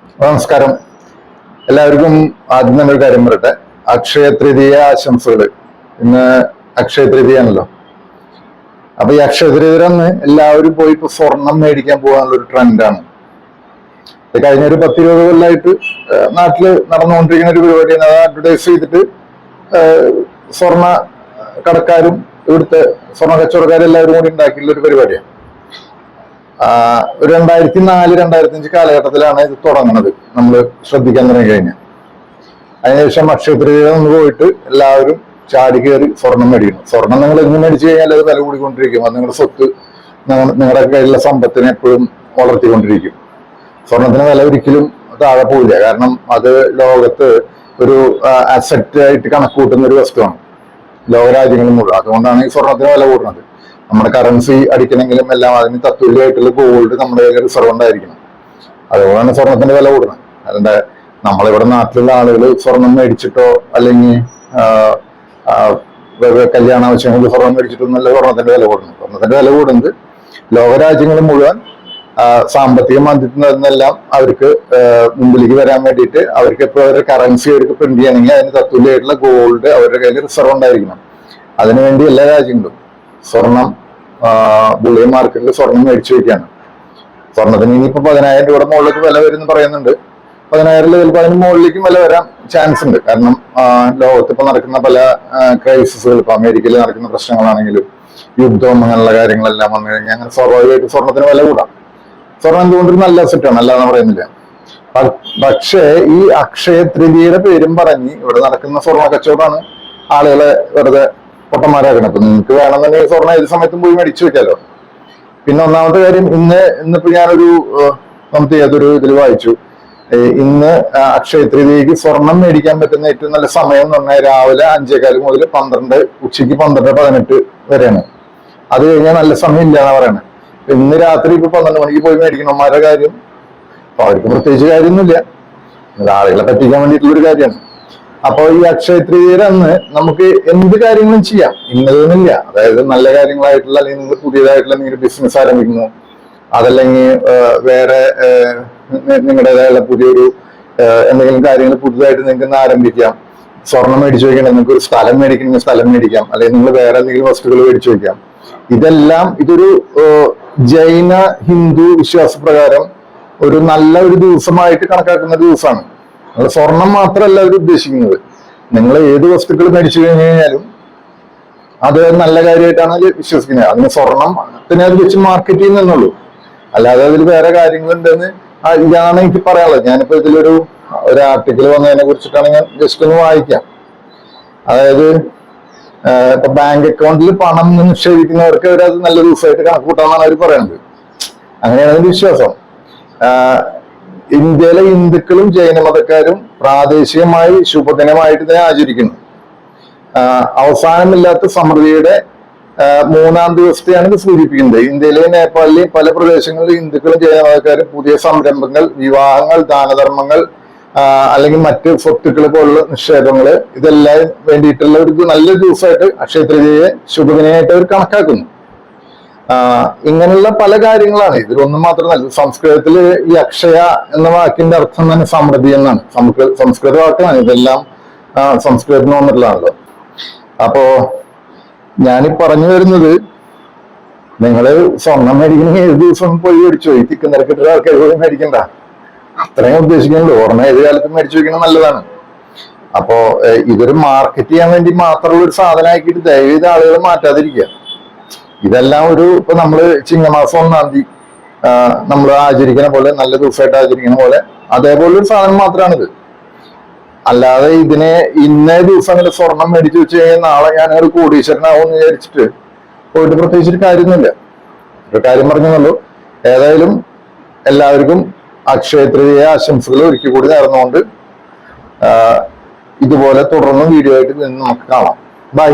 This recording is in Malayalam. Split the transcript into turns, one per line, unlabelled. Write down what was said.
നമസ്കാരം. എല്ലാവർക്കും ആദ്യം തന്നെ ഒരു കാര്യം പറയട്ടെ. അക്ഷയ തൃതീയ ആശംസകൾ. ഇന്ന് അക്ഷയ തൃതീയാണല്ലോ. അപ്പൊ ഈ അക്ഷയ തൃതീയ അന്ന് എല്ലാവരും പോയി ഇപ്പൊ സ്വർണം മേടിക്കാൻ പോകാനുള്ള ഒരു ട്രെൻഡാണ്. കഴിഞ്ഞ ഒരു 10-20 കൊല്ലമായിട്ട് നാട്ടില് നടന്നുകൊണ്ടിരിക്കുന്ന ഒരു പരിപാടിയാണ്. അത് അഡ്വർടൈസ് ചെയ്തിട്ട് സ്വർണ്ണ കടക്കാരും ഇവിടുത്തെ സ്വർണ്ണ കച്ചവടക്കാരും എല്ലാവരും കൂടി ഉണ്ടാക്കിയുള്ള ഒരു പരിപാടിയാണ്. ഒരു 2004-2005 കാലഘട്ടത്തിലാണ് ഇത് തുടങ്ങുന്നത്. നമ്മൾ ശ്രദ്ധിക്കാൻ തുടങ്ങി കഴിഞ്ഞാൽ അതിനുശേഷം അക്ഷയ തൃതീയ നിന്ന് പോയിട്ട് എല്ലാവരും ചാടി കയറി സ്വർണം മേടിക്കണം. സ്വർണം നിങ്ങൾ എന്ന് മേടിച്ചു കഴിഞ്ഞാൽ അത് വില കൂടിക്കൊണ്ടിരിക്കും. അത് നിങ്ങളുടെ സ്വത്ത്, നിങ്ങളുടെ കയ്യിലുള്ള സമ്പത്തിനെ എപ്പോഴും വളർത്തിക്കൊണ്ടിരിക്കും. സ്വർണത്തിന് വില ഒരിക്കലും താഴെ പോവില്ല. കാരണം അത് ലോകത്ത് ഒരു അസറ്റ് ആയിട്ട് കണക്കൂട്ടുന്ന ഒരു വസ്തുവാണ് ലോകരാജ്യങ്ങളിൽ മുഴുവൻ. അതുകൊണ്ടാണ് ഈ സ്വർണത്തിന് വില കൂടുന്നത്. നമ്മുടെ കറൻസി അടിക്കണമെങ്കിലും എല്ലാം അതിന് തത്തുല്യമായിട്ടുള്ള ഗോൾഡ് നമ്മുടെ കയ്യിൽ റിസർവ് ഉണ്ടായിരിക്കണം. അതുകൊണ്ടാണ് സ്വർണത്തിന്റെ വില കൂടുന്നത്. അല്ലാണ്ട് നമ്മളിവിടെ നാട്ടിലുള്ള ആളുകൾ സ്വർണം മേടിച്ചിട്ടോ അല്ലെങ്കിൽ കല്യാണ ആവശ്യങ്ങൾക്ക് സ്വർണം മേടിച്ചിട്ടൊന്നല്ല സ്വർണത്തിന്റെ വില കൂടുന്നത്. സ്വർണത്തിന്റെ വില കൂടുന്നത് ലോകരാജ്യങ്ങൾ മുഴുവൻ സാമ്പത്തിക മാന്ദ്യത്തിൽ നിന്നെല്ലാം അവർക്ക് മുമ്പിലേക്ക് വരാൻ വേണ്ടിയിട്ട് അവർക്ക് ഇപ്പോൾ അവരുടെ കറൻസി അവർക്ക് പ്രിന്റ് ചെയ്യണമെങ്കിൽ അതിന് തത്തുല്യമായിട്ടുള്ള ഗോൾഡ് അവരുടെ കയ്യിൽ റിസർവ് ഉണ്ടായിരിക്കണം. അതിനുവേണ്ടി എല്ലാ രാജ്യങ്ങളും സ്വർണം ബുള്ളിയൻ മാർക്കറ്റിൽ സ്വർണം മേടിച്ചു വയ്ക്കുകയാണ്. സ്വർണത്തിന് ഇനിയിപ്പോ 10,000 രൂപയുടെ മുകളിലേക്ക് വില വരുമെന്ന് പറയുന്നുണ്ട്. 10,000 ചിലപ്പോൾ അതിന് മുകളിലേക്കും വില വരാൻ ചാൻസ് ഉണ്ട്. കാരണം ലോകത്ത് ഇപ്പൊ നടക്കുന്ന പല ക്രൈസിസുകൾ, ഇപ്പൊ അമേരിക്കയിൽ നടക്കുന്ന പ്രശ്നങ്ങളാണെങ്കിലും യുദ്ധം അങ്ങനെയുള്ള കാര്യങ്ങളെല്ലാം വന്നു കഴിഞ്ഞാൽ അങ്ങനെ സ്വാഭാവികമായിട്ട് സ്വർണത്തിന് വില കൂടാം. സ്വർണം എന്തുകൊണ്ടൊരു നല്ല അസറ്റാണ്, അല്ലാതെ പറയുന്നില്ല. പക്ഷേ ഈ അക്ഷയ തൃതീയയുടെ പേരും പറഞ്ഞ് ഇവിടെ നടക്കുന്ന സ്വർണ്ണ കച്ചവടമാണ് ആളുകളെ വെറുതെ പൊട്ടന്മാരാക്കണം. അപ്പൊ നിങ്ങൾക്ക് വേണമെന്നുണ്ടെങ്കിൽ സ്വർണ്ണം ഏത് സമയത്തും പോയി മേടിച്ചു വെക്കാലോ. പിന്നെ ഒന്നാമത്തെ കാര്യം, ഇന്നിപ്പോ ഞാനൊരു നമുക്ക് ഏതൊരു ഇതിൽ വായിച്ചു, ഇന്ന് അക്ഷയ തൃതീയക്ക് സ്വർണം മേടിക്കാൻ പറ്റുന്ന ഏറ്റവും നല്ല സമയം എന്ന് പറഞ്ഞാൽ രാവിലെ 5:15 മുതൽ 12 ഉച്ചയ്ക്ക് 12-18 വരെയാണ്. അത് കഴിഞ്ഞാൽ നല്ല സമയം ഇല്ല എന്നാ പറയണത്. ഇന്ന് രാത്രി ഇപ്പൊ 12 മണിക്ക് പോയി മേടിക്കണമാരുടെ കാര്യം അപ്പൊ അവർക്ക് പ്രത്യേകിച്ച് കാര്യമൊന്നുമില്ല, ആളുകളെ പറ്റിക്കാൻ വേണ്ടിയിട്ടുള്ളൊരു കാര്യമാണ്. അപ്പൊ ഈ അക്ഷയ തൃതീയ അന്ന് നമുക്ക് എന്ത് കാര്യങ്ങളും ചെയ്യാം, ഇന്നതൊന്നുമില്ല. അതായത് നല്ല കാര്യങ്ങളായിട്ടുള്ള, അല്ലെങ്കിൽ നിങ്ങൾ പുതിയതായിട്ടുള്ള എന്തെങ്കിലും ബിസിനസ് ആരംഭിക്കുന്നു, അതല്ലെങ്കിൽ വേറെ നിങ്ങളുടേതായുള്ള പുതിയൊരു എന്തെങ്കിലും കാര്യങ്ങൾ പുതുതായിട്ട് നിങ്ങൾക്ക് ആരംഭിക്കാം. സ്വർണം മേടിച്ചു വയ്ക്കണമെങ്കിൽ നിങ്ങൾക്ക് ഒരു സ്ഥലം മേടിക്കണമെങ്കിൽ സ്ഥലം മേടിക്കാം, അല്ലെങ്കിൽ നിങ്ങൾ വേറെ എന്തെങ്കിലും വസ്തുക്കൾ മേടിച്ചു വയ്ക്കാം. ഇതെല്ലാം ഇതൊരു ജൈന ഹിന്ദു വിശ്വാസപ്രകാരം ഒരു നല്ല ഒരു ദിവസമായിട്ട് കണക്കാക്കുന്ന ദിവസമാണ്. സ്വർണം മാത്രമല്ല അവർ ഉദ്ദേശിക്കുന്നത്. നിങ്ങൾ ഏത് വസ്തുക്കൾ മേടിച്ചു കഴിഞ്ഞു കഴിഞ്ഞാലും അത് നല്ല കാര്യമായിട്ടാണ് വിശ്വസിക്കുന്നത്. അതിന് സ്വർണത്തിന് അത് വെച്ച് മാർക്കറ്റ് ചെയ്യുന്നുള്ളൂ, അല്ലാതെ അതിൽ വേറെ കാര്യങ്ങളുണ്ടെന്ന് ഇതാണ് എനിക്ക് പറയാനുള്ളത്. ഞാനിപ്പോ ഇതിലൊരു ആർട്ടിക്കിൾ വന്നതിനെ കുറിച്ചിട്ടാണ് ഞാൻ ജസ്റ്റ് ഒന്ന് വായിക്കാം. അതായത് ഇപ്പൊ ബാങ്ക് അക്കൗണ്ടിൽ പണം നിക്ഷേപിക്കുന്നവർക്ക് അവരത് നല്ല ദിവസമായിട്ട് കണക്കൂട്ടാന്നാണ് അവർ പറയുന്നത്. അങ്ങനെയാണ് അതിന്റെ വിശ്വാസം. ഇന്ത്യയിലെ ഹിന്ദുക്കളും ജൈനമതക്കാരും പ്രാദേശികമായി ശുഭദിനമായിട്ട് ഇതിനെ ആചരിക്കുന്നു. അവസാനമില്ലാത്ത സമൃദ്ധിയുടെ 3-ാം ദിവസത്തെയാണ് ഇത് സൂചിപ്പിക്കുന്നത്. ഇന്ത്യയിലെയും നേപ്പാളിലെയും പല പ്രദേശങ്ങളിലും ഹിന്ദുക്കളും ജൈനമതക്കാരും പുതിയ സംരംഭങ്ങൾ, വിവാഹങ്ങൾ, ദാനധർമ്മങ്ങൾ അല്ലെങ്കിൽ മറ്റ് സ്വത്തുക്കൾ പോലുള്ള നിക്ഷേപങ്ങള്, ഇതെല്ലാം വേണ്ടിയിട്ടുള്ള ഒരു നല്ല ദിവസമായിട്ട് അക്ഷയ തൃതീയയെ ശുഭദിനമായിട്ട് അവർ കണക്കാക്കുന്നു. ഇങ്ങനെയുള്ള പല കാര്യങ്ങളാണ്. ഇതിലൊന്നും മാത്രമല്ല, സംസ്കൃതത്തില് ഈ അക്ഷയ എന്ന വാക്കിന്റെ അർത്ഥം തന്നെ സമൃദ്ധി എന്നാണ്. സംസ്കൃത വാക്കാണ്. ഇതെല്ലാം സംസ്കൃതത്തിന് വന്നിട്ടുള്ളതാണല്ലോ. അപ്പോ ഞാനീ പറഞ്ഞു വരുന്നത്, നിങ്ങള് സ്വർണം മേടിക്കണമെങ്കിൽ ഏത് ദിവസം പോയി മേടിച്ചോ. ഈ തിക്ക് നിരക്കിട്ടുള്ള ആൾക്കാർ പോയി മേടിക്കണ്ട, അത്രയും ഉദ്ദേശിക്കുന്നുള്ളൂ. ഓർമ്മ ഏത് കാലത്തും മേടിച്ചു വെക്കണം നല്ലതാണ്. അപ്പോ ഇതൊരു മാർക്കറ്റ് ചെയ്യാൻ വേണ്ടി മാത്രമുള്ള ഒരു സാധനമാക്കിയിട്ട് ദയവേത് ആളുകൾ മാറ്റാതിരിക്കുക. ഇതെല്ലാം ഇപ്പൊ നമ്മള് ചിങ്ങമാസം 1-ാം തീയതി നമ്മൾ ആചരിക്കുന്ന പോലെ, നല്ല ദിവസമായിട്ട് ആചരിക്കുന്ന പോലെ, അതേപോലെ ഒരു സാധനം മാത്രമാണിത്. അല്ലാതെ ഇതിനെ ഇന്നേ ദിവസം അങ്ങനെ സ്വർണം മേടിച്ചു വെച്ച് കഴിഞ്ഞാൽ നാളെ ഞാനൊരു കോടീശ്വരനാവും എന്ന് വിചാരിച്ചിട്ട് പോയിട്ട് പ്രത്യേകിച്ചൊരു കാര്യമൊന്നുമില്ല. ഒരു കാര്യം പറഞ്ഞുള്ളൂ. ഏതായാലും എല്ലാവർക്കും അക്ഷയ തൃതീയ ആശംസകൾ ഒരിക്കൽ കൂടി നേർന്നുകൊണ്ട് ഇതുപോലെ തുടർന്നും വീഡിയോ ആയിട്ട് നമുക്ക് കാണാം. ബൈ.